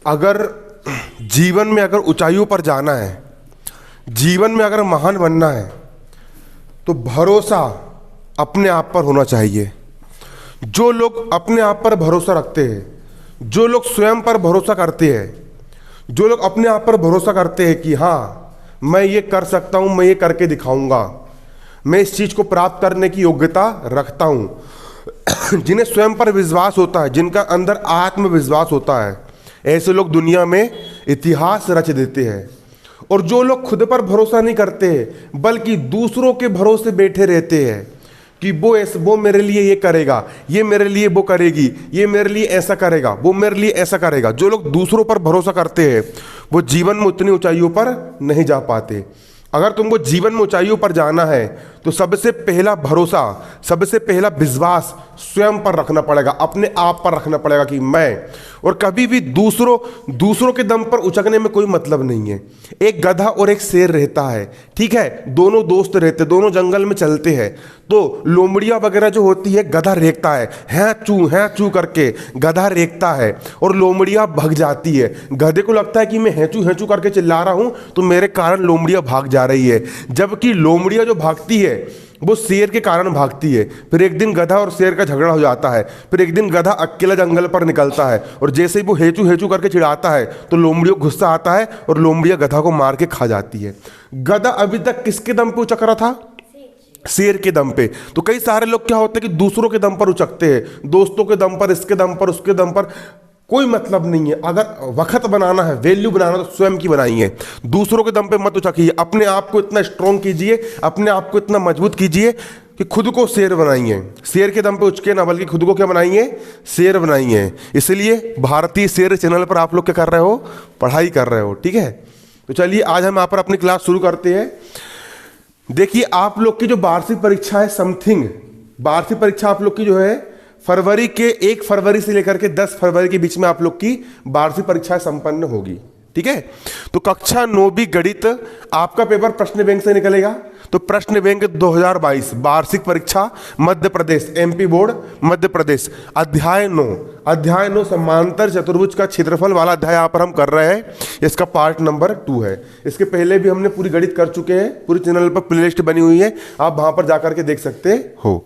अगर जीवन में अगर ऊंचाइयों पर जाना है, जीवन में अगर महान बनना है, तो भरोसा अपने आप पर होना चाहिए। जो लोग अपने आप पर भरोसा रखते हैं, जो लोग स्वयं पर भरोसा करते हैं, जो लोग अपने आप पर भरोसा करते हैं कि हाँ मैं ये कर सकता हूँ, मैं ये करके दिखाऊंगा, मैं इस चीज़ को प्राप्त करने की योग्यता रखता हूँ, जिन्हें स्वयं पर विश्वास होता है, जिनका अंदर आत्मविश्वास होता है, ऐसे लोग दुनिया में इतिहास रच देते हैं। और जो लोग खुद पर भरोसा नहीं करते हैं बल्कि दूसरों के भरोसे बैठे रहते हैं कि वो मेरे लिए ये करेगा, ये मेरे लिए वो करेगी, ये मेरे लिए ऐसा करेगा, वो मेरे लिए ऐसा करेगा, जो लोग दूसरों पर भरोसा करते हैं वो जीवन में उतनी ऊंचाइयों पर नहीं जा पाते। अगर तुमको जीवन में ऊंचाइयों पर जाना है तो सबसे पहला भरोसा, सबसे पहला विश्वास स्वयं पर रखना पड़ेगा, अपने आप पर रखना पड़ेगा कि मैं, और कभी भी दूसरों के दम पर उचकने में कोई मतलब नहीं है। एक गधा और एक शेर रहता है, ठीक है, दोनों दोस्त रहते, दोनों जंगल में चलते हैं, तो लोमड़िया वगैरह जो होती है गधा रेंकता है चू करके गधा रेंकता है और लोमड़िया भाग जाती है। गधे को लगता है कि मैं हैचू करके चिल्ला रहा हूं तो मेरे कारण लोमड़िया भाग जा रही है, जबकि लोमड़िया जो भागती है वो शेर के कारण भागती है। फिर एक दिन गधा और शेर का झगड़ा हो जाता है, फिर एक दिन गधा अकेला जंगल पर निकलता है और जैसे ही वो हेचू करके चिढ़ाता है तो लोमड़ियों को गुस्सा आता है और लोमड़िया गधा को मार के खा जाती है। गधा अभी तक किसके दम पे उचक रहा था? शेर के दम पे। तो कई सारे लोग क्या होते हैं कि दूसरों के दम पर उचकते हैं, दोस्तों के दम पर, इसके दम पर, उसके दम पर, कोई मतलब नहीं है। अगर वक्त बनाना है, वैल्यू बनाना तो स्वयं की बनाइए, दूसरों के दम पे मत उचकिए। अपने आप को इतना स्ट्रॉन्ग कीजिए, अपने आप को इतना मजबूत कीजिए कि खुद को शेर बनाइए। शेर के दम पे उचके ना, बल्कि खुद को क्या बनाइए? शेर बनाइए। इसलिए भारतीय शेर चैनल पर आप लोग क्या कर रहे हो? पढ़ाई कर रहे हो, ठीक है। तो चलिए आज हम यहाँ पर अपनी क्लास शुरू करते हैं। देखिए आप लोग की जो वार्षिक परीक्षा है समथिंग, वार्षिक परीक्षा आप लोग की जो है फरवरी के 1 फरवरी से लेकर के 10 फरवरी के बीच में आप लोग की वार्षिक परीक्षा संपन्न होगी, ठीक है। तो कक्षा 9वीं गणित आपका पेपर प्रश्न बैंक से निकलेगा। तो प्रश्न बैंक 2022 वार्षिक परीक्षा मध्य प्रदेश, एमपी बोर्ड मध्य प्रदेश, अध्याय 9 समांतर चतुर्भुज का क्षेत्रफल वाला अध्याय यहाँ पर हम कर रहे हैं। इसका पार्ट नंबर 2 है। इसके पहले भी हमने पूरी गणित कर चुके हैं, पूरी चैनल पर प्लेलिस्ट बनी हुई है, आप वहां पर जाकर के देख सकते हो।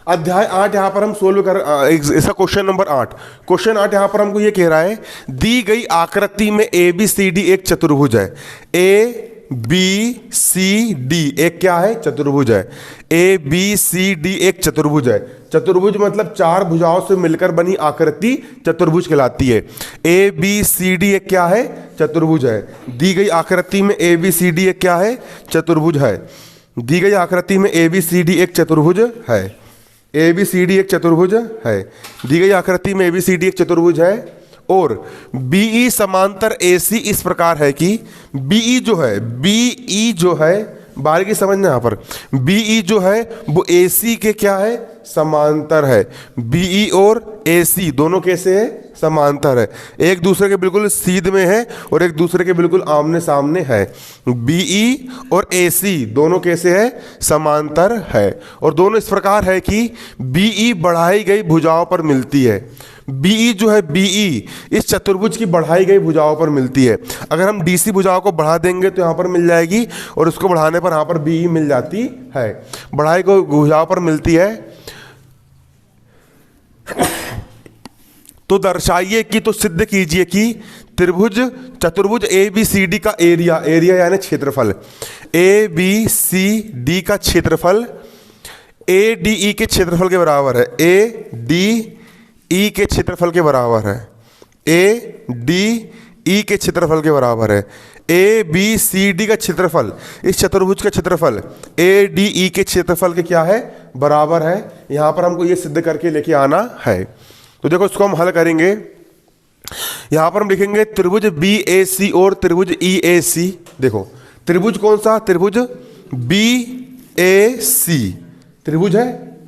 अध्याय 8 यहां पर हम सोल्व कर, इसका क्वेश्चन नंबर 8, क्वेश्चन 8 यहां पर हमको ये कह रहा है, दी गई आकृति में ABCD एक चतुर्भुज है। ABCD एक क्या है? चतुर्भुज है। ABCD एक चतुर्भुज है। चतुर्भुज मतलब 4 भुजाओं से मिलकर बनी आकृति चतुर्भुज कहलाती है। ABCD एक क्या है? चतुर्भुज है। दी गई आकृति में ABCD एक क्या है? चतुर्भुज है। दी गई आकृति में ABCD एक चतुर्भुज है। ABCD एक चतुर्भुज है। दी गई आकृति में ABCD एक चतुर्भुज है और BE समांतर AC इस प्रकार है कि BE जो है बारीकी समझना यहाँ पर, BE जो है वो AC के क्या है? समांतर है। BE और AC दोनों कैसे है? समांतर है, एक दूसरे के बिल्कुल सीध में है और एक दूसरे के बिल्कुल आमने सामने है। BE और AC दोनों कैसे है? समांतर है। और दोनों इस प्रकार है कि BE बढ़ाई गई भुजाओं पर मिलती है। BE जो है, BE इस चतुर्भुज की बढ़ाई गई भुजाओं पर मिलती है। अगर हम DC भुजाओं को बढ़ा देंगे तो यहाँ पर मिल जाएगी और उसको बढ़ाने पर यहाँ पर BE मिल जाती है। बढ़ाई गई भुजाओं पर मिलती है। तो दर्शाइए कि, तो सिद्ध कीजिए कि चतुर्भुज ABCD का एरिया यानी क्षेत्रफल, ABCD का क्षेत्रफल ADE के क्षेत्रफल के बराबर है। ADE के क्षेत्रफल के बराबर है। ADE के क्षेत्रफल के बराबर है। ABCD का क्षेत्रफल, इस चतुर्भुज का क्षेत्रफल ADE के क्षेत्रफल के क्या है? बराबर है। यहां पर हमको ये सिद्ध करके लेके आना है। तो देखो इसको हम हल करेंगे। यहां पर हम लिखेंगे त्रिभुज BAC और त्रिभुज EAC। देखो त्रिभुज कौन सा? त्रिभुज BAC त्रिभुज है,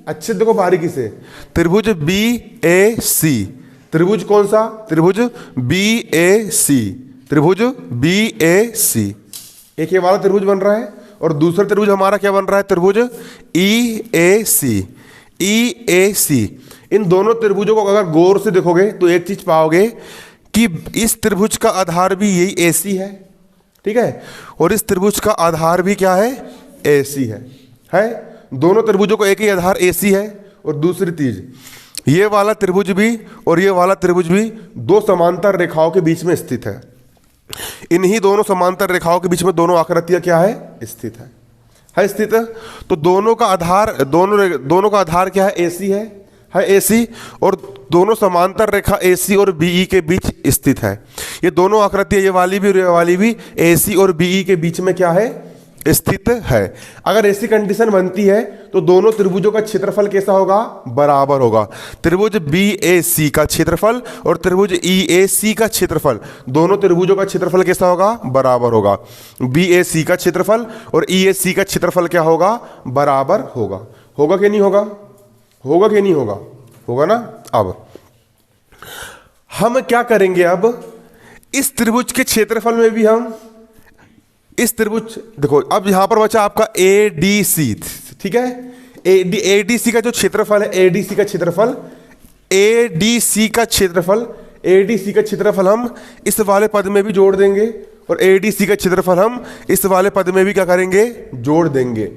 अच्छे देखो बारीकी से, त्रिभुज BAC। त्रिभुज कौन सा? त्रिभुज BAC, त्रिभुज BAC। एक ये वाला त्रिभुज बन रहा है और दूसरा त्रिभुज हमारा क्या बन रहा है? त्रिभुज EAC। इन दोनों त्रिभुजों को अगर गौर से देखोगे तो एक चीज पाओगे कि इस त्रिभुज का आधार भी यही AC है, ठीक है, और इस त्रिभुज का आधार भी क्या है, AC है। दोनों त्रिभुजों को एक ही आधार AC है। और दूसरी चीज, ये वाला त्रिभुज भी और ये वाला त्रिभुज भी दो समांतर रेखाओं के बीच में स्थित है। इन्हीं दोनों समांतर रेखाओं के बीच में दोनों आकृतियां क्या है, स्थित है स्थित। तो दोनों का आधार क्या है, AC है AC, और दोनों समांतर रेखा AC और BE के बीच स्थित है। ये दोनों आकृतियां, ये वाली भी और ये वाली भी AC और BE के बीच में क्या है, स्थित है। अगर ऐसी कंडीशन बनती है तो दोनों त्रिभुजों का क्षेत्रफल कैसा होगा, बराबर होगा। त्रिभुज BAC का क्षेत्रफल और त्रिभुज EAC का क्षेत्रफल, दोनों त्रिभुजों का क्षेत्रफल कैसा होगा, बराबर होगा। BAC का क्षेत्रफल और EAC का क्षेत्रफल क्या होगा, बराबर होगा। होगा कि नहीं होगा, होगा कि नहीं होगा, होगा ना। अब हम क्या करेंगे, अब इस त्रिभुज के क्षेत्रफल में भी हम इस त्रिभुज, देखो अब यहां पर बचा आपका ADC, ठीक है। ADC का जो क्षेत्रफल है, ADC का क्षेत्रफल हम इस वाले पद में भी जोड़ देंगे, और ADC का क्षेत्रफल हम इस वाले पद में भी क्या करेंगे, जोड़ देंगे।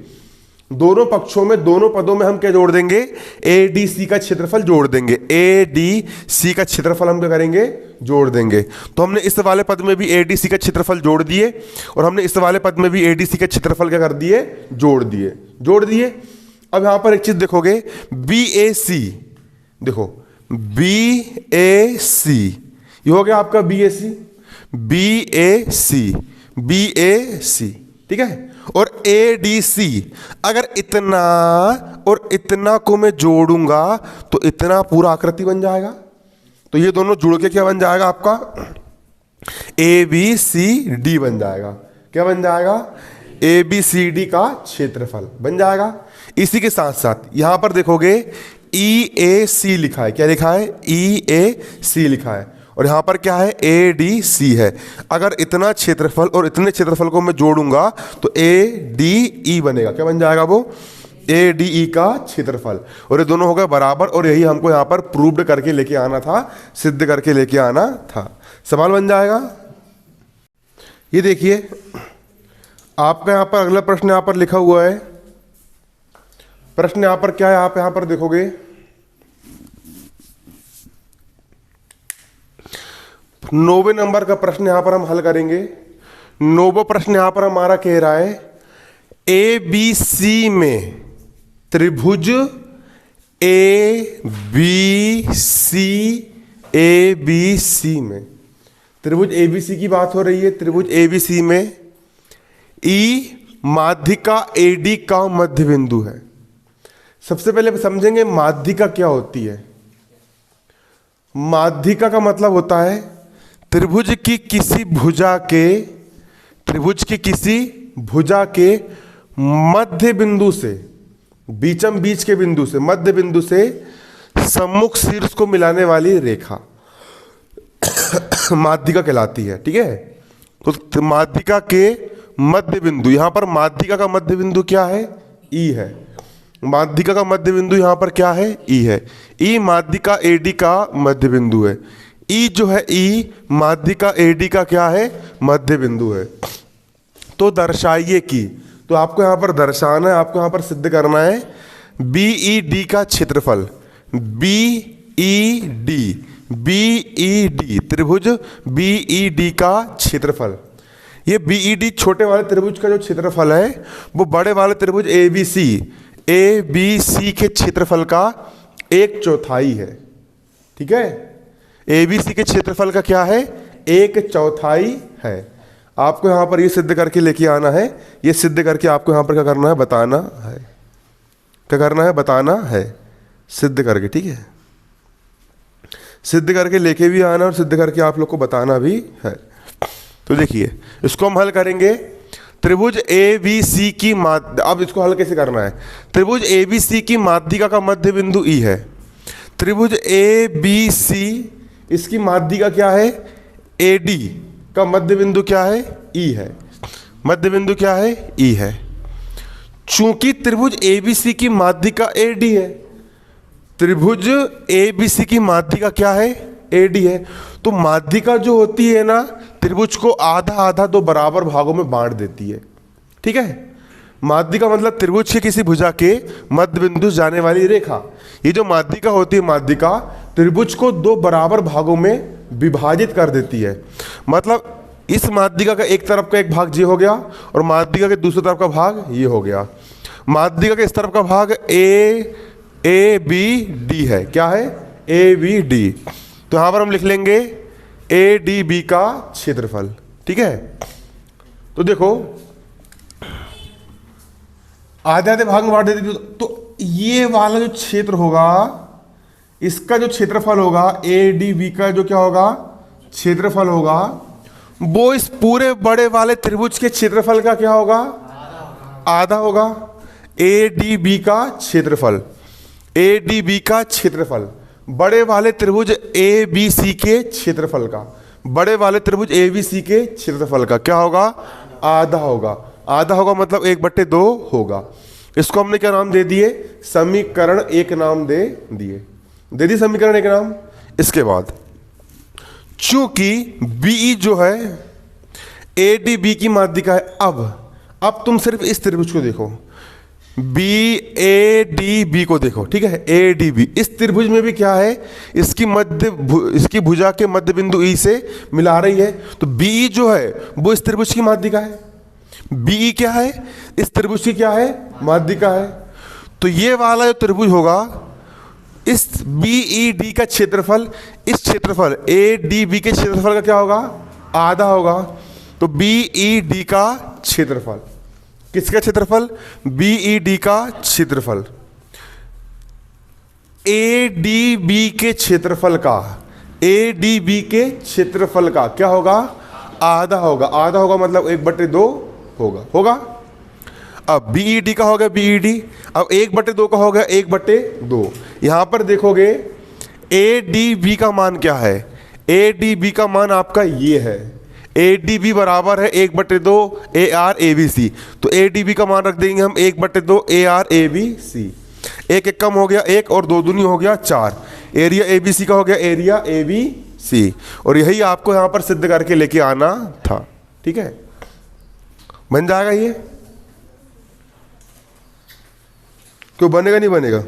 दोनों पक्षों में, दोनों पदों में हम क्या जोड़ देंगे, ADC का क्षेत्रफल जोड़ देंगे। ADC का क्षेत्रफल हम क्या करेंगे, जोड़ देंगे। तो हमने इस वाले पद में भी ADC का क्षेत्रफल जोड़ दिए, और हमने इस वाले पद में भी ADC का क्षेत्रफल क्या कर दिए, जोड़ दिए। अब यहां पर एक चीज देखोगे, BAC, देखो BAC, ये हो गया आपका BAC, ठीक है। और ADC, अगर इतना और इतना को मैं जोड़ूंगा तो इतना पूरा आकृति बन जाएगा। तो ये दोनों जुड़ के क्या बन जाएगा आपका, ABCD बन जाएगा। क्या बन जाएगा, ABCD का क्षेत्रफल बन जाएगा। इसी के साथ साथ यहां पर देखोगे EAC लिखा है। क्या लिखा है, EAC लिखा है। और यहां पर क्या है, ADC है। अगर इतना क्षेत्रफल और इतने क्षेत्रफल को मैं जोड़ूंगा तो ADE बनेगा। क्या बन जाएगा वो, ADE का क्षेत्रफल। और ये दोनों हो गए बराबर, और यही हमको यहां पर प्रूव्ड करके लेके आना था, सिद्ध करके लेके आना था। सवाल बन जाएगा। ये देखिए आपका यहां पर अगला प्रश्न यहां पर लिखा हुआ है। प्रश्न यहां पर क्या है, आप यहां पर देखोगे 9वें नंबर का प्रश्न यहां पर हम हल करेंगे। 9वां प्रश्न यहां पर हमारा कह रहा है, ABC में त्रिभुज ABC में, त्रिभुज ABC की बात हो रही है। त्रिभुज ABC में E माध्यिका AD का मध्य बिंदु है। सबसे पहले समझेंगे माध्यिका क्या होती है। माध्यिका का मतलब होता है त्रिभुज की किसी भुजा के मध्य बिंदु से, बीचम बीच के बिंदु से, मध्य बिंदु से सम्मुख शीर्ष को मिलाने वाली रेखा माध्यिका कहलाती है, ठीक है। तो माध्यिका के मध्य बिंदु, यहां पर माध्यिका का मध्य बिंदु क्या है, E है। माध्यिका का मध्य बिंदु यहां पर क्या है, E है। E माध्यिका AD का मध्य बिंदु है। E जो है, E माध्यिका AD का क्या है, मध्य बिंदु है। तो दर्शाइए कि, तो आपको यहां पर दर्शाना है, आपको यहां पर सिद्ध करना है BED का क्षेत्रफल। BED त्रिभुज BED का क्षेत्रफल। ये BED छोटे वाले त्रिभुज का जो क्षेत्रफल है वो बड़े वाले त्रिभुज ABC के क्षेत्रफल का 1/4 है, ठीक है। ABC के क्षेत्रफल का क्या है, 1/4 है। आपको यहां पर ये सिद्ध करके लेके आना है। ये सिद्ध करके आपको यहां पर क्या करना है, बताना है। क्या करना है, बताना है, सिद्ध करके, ठीक है। सिद्ध करके लेके भी आना और सिद्ध करके आप लोग को बताना भी है। तो देखिए इसको हम हल करेंगे। त्रिभुज ABC की अब इसको हल कैसे करना है। त्रिभुज ABC की माध्यिका का मध्य बिंदु E है। त्रिभुज ABC, इसकी माध्यिका क्या है, AD का मध्य बिंदु क्या है, E है। मध्य बिंदु क्या है, E है। चूंकि त्रिभुज ABC की माध्यिका AD है, त्रिभुज ABC की माध्यिका क्या है, AD है, तो माध्यिका जो होती है ना, त्रिभुज को आधा आधा दो बराबर भागों में बांट देती है। ठीक है, माध्यिका मतलब त्रिभुज के किसी भुजा के मध्य बिंदु से जाने वाली रेखा। ये जो माध्यिका होती है, माध्यिका त्रिभुज को दो बराबर भागों में विभाजित कर देती है। मतलब इस माध्यिका का एक तरफ का एक भाग ये हो गया और माध्यिका के दूसरी तरफ का भाग ये हो गया। माध्यिका के इस तरफ का भाग ए बी डी है। क्या है? A B D. तो यहां पर हम लिख लेंगे ए डी बी का क्षेत्रफल। ठीक है, तो देखो आधे आधे भाग में बांट देती, तो ये वाला जो क्षेत्र होगा, इसका जो क्षेत्रफल होगा ए डी बी का, जो क्या होगा क्षेत्रफल होगा, वो इस पूरे बड़े वाले त्रिभुज के क्षेत्रफल का क्या होगा? आधा होगा। ए डी बी का क्षेत्रफल, ए डी बी का क्षेत्रफल बड़े वाले त्रिभुज ए बी सी के क्षेत्रफल का, बड़े वाले त्रिभुज ए बी सी के क्षेत्रफल का क्या होगा? आधा होगा। आधा होगा मतलब 1/2 होगा। इसको हमने क्या नाम दे दिए? समीकरण 1 नाम दे दिए समीकरण 1 नाम। इसके बाद चूंकि बीई जो है ए डी बी की माध्यिका है, अब तुम सिर्फ इस त्रिभुज को देखो, बी ए डी बी को देखो। ठीक है, ए डी बी इस त्रिभुज में भी क्या है? इसकी भुजा के मध्य बिंदु ई से मिला रही है। तो बी जो है वो इस त्रिभुज की माध्यिका है। बी क्या है? इस त्रिभुज की क्या है? माध्यिका है। तो ये वाला जो त्रिभुज होगा, इस बी ई डी का क्षेत्रफल, इस क्षेत्रफल ए डी बी के क्षेत्रफल का क्या होगा? आधा होगा। तो बी ई डी का क्षेत्रफल, किसका क्षेत्रफल? बी ई डी का क्षेत्रफल ए डी बी के क्षेत्रफल का, ए डी बी के क्षेत्रफल का क्या होगा? आधा होगा। आधा होगा मतलब 1/2 होगा। अब बी डी का हो गया बी, अब 1/2 का हो गया 1/2। यहां पर देखोगे ए डी बी का मान क्या है? ए डी बी का मान आपका ये है, ए डी बी बराबर है 1/2 A R A B C. तो ए डी बी का मान रख देंगे हम 1/2 A R A B C. एक कम हो गया 1 और 2 दूनी हो गया 4। एरिया ए बी सी का हो गया एरिया ए बी सी। और यही आपको यहां पर सिद्ध करके लेके आना था। ठीक है, बन जाएगा ये? क्यों बनेगा नहीं बनेगा?